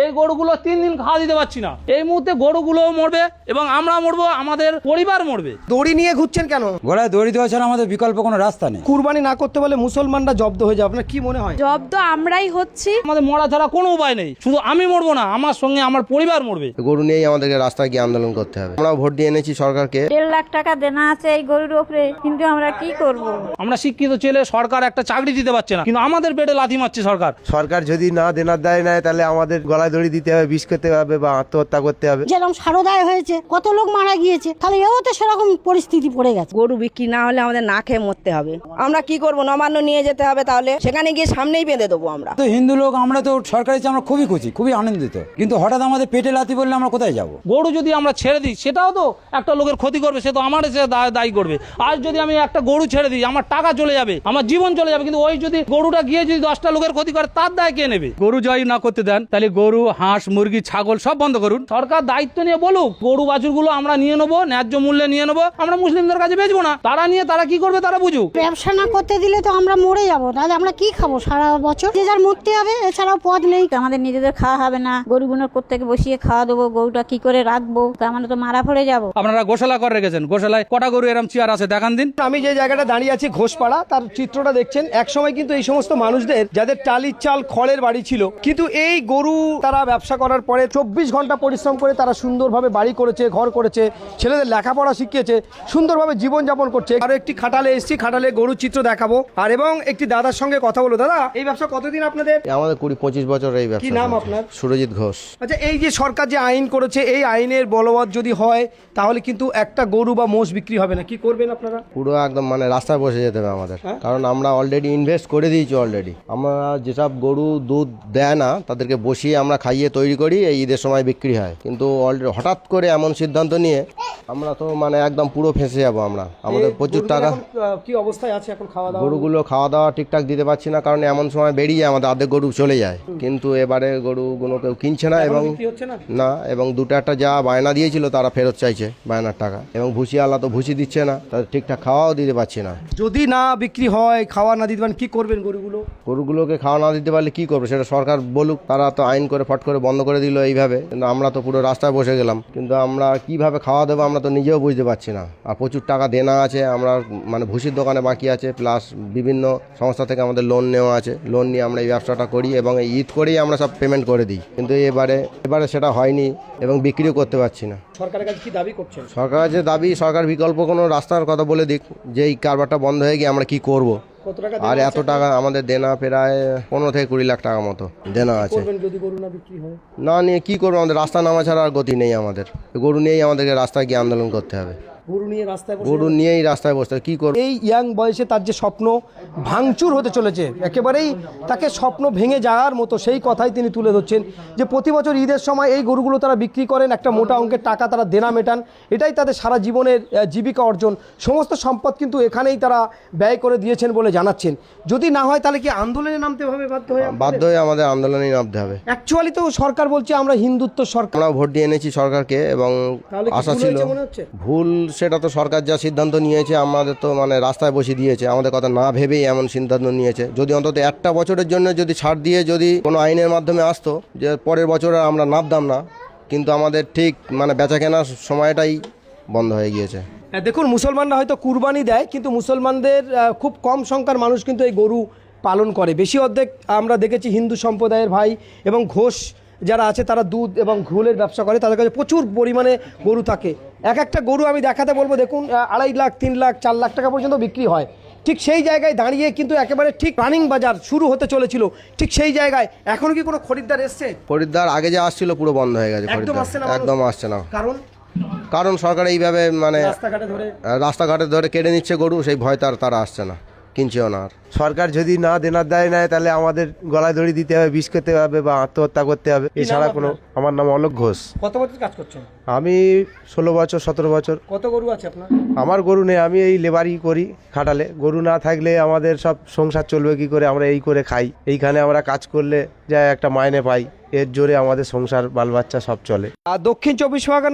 এই গরুগুলো 3 দিন খাওয়া দিতে পারছি না। এই মুহূর্তে গরুগুলোও মরবে এবং আমরা মরবো, আমাদের পরিবার মরবে। দড়ি নিয়ে ঘুরছেন কেন? গলায় দড়ি দেওয়া ছাড়া আমাদের বিকল্প কোনো রাস্তা নেই। কুরবানি না করতে পারলে মুসলমানরা জব্দ হয়ে যাবে, আপনার কি মনে হয়? জব্দ আমরাই হচ্ছি। আমাদের মরা ছাড়া কোনো উপায় নেই, শুধু আমি মরবো না, আমার সঙ্গে আমার পরিবার মরবে। গরু নিয়েই আমাদেরকে রাস্তায় গিয়ে আন্দোলন করতে হবে। আমরা ভোট দিয়ে এনেছি সরকারকে। 1.5 লাখ টাকা দেনা আছে এই গরুর উপরে, কিন্তু আমরা কি করব? আমরা শিক্ষিত ছেলে, সরকার একটা চাকরি দিতে পারছে না, কিন্তু আমাদের পেটে লাথি মারছে সরকার। সরকার যদি না দেনার দায় নেয় তাহলে আমাদের গলায় দড়ি দিতে হবে, বিষ খেতে হবে বা আত্মহত্যা করতে হবে। যেরকম সারদায় হয়েছে, কত লোক মারা গিয়েছে, তাহলে এও তো সেরকম পরিস্থিতি পড়ে গেছে। গরু বিক্রি না হলে আমাদের না খেয়ে মরতে হবে। আমরা কি করব? নবান্ন নিয়ে যেতে হবে, তাহলে সেখানে গিয়ে সামনেই বেঁধে দেবো। আমরা তো হিন্দু লোক, আমরা তো সরকারি আমরা খুবই খুশি, খুবই আনন্দিত, কিন্তু হঠাৎ আমাদের পেটে লাথি বললে আমরা কোথায় যাব? গরু যদি আমরা ছেড়ে দিই সেটাও তো একটা লোকের ক্ষতি করবে, সে তো আমার এসে দায়ী করবে। আজ যদি আমি একটা গরু ছেড়ে দিই, আমার টাকা চলে যাবে, আমার জীবন চলে যাবে, কিন্তু ওই যদি গরুটা গিয়ে যদি 10টা লোকের ক্ষতি করে, তার দায় কে নেবে? গরু জয় না করতে দেন, তাহলে গরু, হাঁস, মুরগি, ছাগল সব বন্ধ করুন। সরকার দায়িত্ব নিয়ে বলুক, গরু বাছুরগুলো আমরা নিয়ে নেবো, ন্যায্য মূল্যে নিয়ে নেবো, আমরা মুসলিমদের কাছে বেচবো না। তারা নিয়ে তারা কি করবে তারা বুঝুক। ব্যবসা না করতে দিলে তো আমরা মরে যাবো, তাহলে আমরা কি খাবো সারা বছর? যে যার মরতে হবে, এছাড়াও পথ নেই। আমাদের নিজেদের খাওয়া হবে না, গরুগুলোর প্রত্যেকে বসিয়ে খাওয়া দেবো, গরুটা কি করে রাখবো? আমরা তো মারা পড়ে যাবো। আপনারা গোশালা করে রেখেছেন, গোশালায় কটা গরু এরম চেয়ার আছে দেখান দিন। আমি যে জায়গাটা দাঁড়িয়ে আছি ঘোষপাড়া, তার চিত্রটা দেখছেন। এক সময় কিন্তু এই সমস্ত মানুষদের যাদের টালির চাল খড়ের বাড়ি ছিল, কিন্তু এই গরু তারা ব্যবসা করার পরে 24 ঘন্টা পরিশ্রম করে তারা সুন্দরভাবে বাড়ি করেছে, ঘর করেছে, ছেলেদের লেখাপড়া শিখিয়েছে, সুন্দরভাবে জীবনযাপন করছে। আরো একটি খাটালে এসেছি, খাটালে গরুর চিত্র দেখাবো আর এবং একটি দাদার সঙ্গে কথা বলবো। দাদা, এই ব্যবসা কতদিন আপনাদের? আমাদের 20-25 বছর এই ব্যবসা। কি নাম আপনার? সুরজিৎ ঘোষ। আচ্ছা, এই যে সরকার যে আইন করেছে, এই আইনের বলবৎ যদি হয় তাহলে কিন্তু একটা গরু বা মোষ বিক্রি হবে না, কি করবেন আপনারা? পুরো একদম মানে রাস্তায় বসে যেতে হবে আমাদের, কারণ আমরা অলরেডি ইনভেস্ট করে দিয়েছি। অলরেডি আমরা যেসব গরু দুধ দেয় না তাদেরকে বসিয়ে আমরা খাইয়ে তৈরি করি, এই ঈদের সময় বিক্রি হয়। কিন্তু অলরেডি হঠাৎ করে এমন সিদ্ধান্ত নিয়ে আমরা তো মানে একদম পুরো ফেঁসে যাবো আমরা। আমাদের প্রচুর টাকা। কি অবস্থায় আছে এখন খাওয়া দাওয়া? গরুগুলো খাওয়া দাওয়া ঠিকঠাক দিতে পারছি না, কারণ এমন সময় বেরিয়ে আমাদের অর্ধেক গরু চলে যায়। কিন্তু এবারে গরুগুলো কেউ কিনছে না এবং না, এবং দুটো একটা যা বায়না দিয়েছিল তারা ফেরত চাইছে বায়নার টাকা, এবং ভুসিওয়ালা তো ভুসি দিচ্ছে না, তাদের ঠিকঠাক খাওয়াও দিতে পারছি না। যদি না বিক্রি হয়, খাওয়া না দিতে পারেন, কি করবেন গরুগুলো? গরুগুলোকে খাওয়া না দিতে পারলে কি করবে সেটা সরকার বলুক। তারা তো আইন করে ফট করে বন্ধ করে দিল এইভাবে, কিন্তু আমরা তো পুরো রাস্তায় বসে গেলাম। কিন্তু আমরা কিভাবে খাওয়া দেবো আমরা তো নিজেও বুঝতে পারছি না। আর প্রচুর টাকা দেনা আছে, আমরা মানে ভুসির দোকানে বাকি আছে, প্লাস বিভিন্ন সংস্থা থেকে আমাদের লোন নেওয়া আছে। লোন নিয়ে আমরা এই ব্যবসাটা করি এবং এই ঈদ করেই আমরা সব পেমেন্ট করে দিই, কিন্তু এবারে সেটা হয়নি এবং বিক্রিও করতে পারছি না। সরকারের কাছে কি দাবি করছেন? সরকারের যে দাবি, সরকার বিকল্প কোনো রাস্তার কথা বলে দিক, যে এই কারবারটা বন্ধ হয়ে গিয়ে আমরা কি করব। আর এত টাকা আমাদের দেনা, প্রায় 15 থেকে 20 লাখ টাকা মতো দেনা আছে। যদি গরু না বিক্রি হয়, না নিয়ে কি করবো? আমাদের রাস্তা নামা ছাড়া আর গতি নেই আমাদের। গরু নিয়েই আমাদেরকে রাস্তায় গিয়ে আন্দোলন করতে হবে। গরু নিয়েই রাস্তায় বসতে হবে, কি করবো? এই ইয়াং বয়সে তার যে স্বপ্ন ভাঙচুর হতে চলেছে, একেবারেই তাকে স্বপ্ন ভেঙে যাওয়ার মতো, সেই কথাই তিনি তুলে ধরছেন যে প্রতি বছর ঈদের সময় এই গরুগুলো তারা বিক্রি করেন, একটা মোটা অঙ্কের টাকা তারা দেনা মেটান, এটাই তাদের সারা জীবনের জীবিকা অর্জন। সমস্ত সম্পদ কিন্তু এখানেই তারা ব্যয় করে দিয়েছেন বলে জানাচ্ছেন। যদি না হয় তাহলে কি আন্দোলনে নামতে হবে? বাধ্য হয়ে আমাদের আন্দোলনে নামতে হবে। অ্যাকচুয়ালি তো সরকার বলছে আমরা হিন্দুত্ব সরকার। আমরা ভোট দিয়ে এনেছি সরকারকে এবং আশা ছিল ভুল, সেটা তো সরকার যা সিদ্ধান্ত নিয়েছে আমাদের তো মানে রাস্তায় বসে দিয়েছে, আমাদের কথা না ভেবেই এমন সিদ্ধান্ত নিয়েছে। যদি অন্তত একটা বছরের জন্য যদি ছাড় দিয়ে যদি কোনো আইনের মাধ্যমে আসতো যে পরের বছর আমরা নামতাম না, কিন্তু আমাদের ঠিক মানে বেচা কেনার সময়টাই বন্ধ হয়ে গিয়েছে। দেখুন, মুসলমানরা হয়তো কুরবানি দেয়, কিন্তু মুসলমানদের খুব কম সংখ্যার মানুষ কিন্তু এই গরু পালন করে। বেশি অর্ধেক আমরা দেখেছি হিন্দু সম্প্রদায়ের ভাই এবং ঘোষ যারা আছে তারা দুধ এবং ঘুলের ব্যবসা করে, তাদের কাছে প্রচুর পরিমাণে গরু থাকে। এক একটা গরু আমি দেখাতে বলবো, দেখুন 2.5 লাখ, 3 লাখ, 4 লাখ টাকা পর্যন্ত বিক্রি হয়। ঠিক সেই জায়গায় দাঁড়িয়ে কিন্তু একেবারে ঠিক রানিং বাজার শুরু হতে চলেছিল, ঠিক সেই জায়গায় এখন কি কোনো খরিদ্দার এসছে? খরিদ্দার আগে যে আসছিল পুরো বন্ধ হয়ে গেছে, একদম আসছে না। কারণ সরকার এইভাবে মানে রাস্তাঘাটে ধরে কেড়ে নিচ্ছে গরু, সেই ভয় তারা আসছে না, কিনছেও না। আর সরকার যদি না দেনার দায় নেয় তাহলে আমাদের গলায় দড়ি দিতে হবে, বিষ খেতে হবে বা আত্মহত্যা করতে হবে, এছাড়া কোনো। আমার নাম অলোক ঘোষ। কত বছর কাজ করছেন? আমি 16 বছর 17 বছর। কত গরু আছে আপনার? আমার গরু নেই, আমি এই লেবারি করি খাটালে। গরু না থাকলে আমাদের সব সংসার চলবে কি করে? আমরা এই করে খাই, এইখানে আমরা কাজ করলে যা একটা মাইনে পাই, এর জোরে আমাদের সংসার বাল বাচ্চা সব চলে। আর দক্ষিণ 24 পরগনা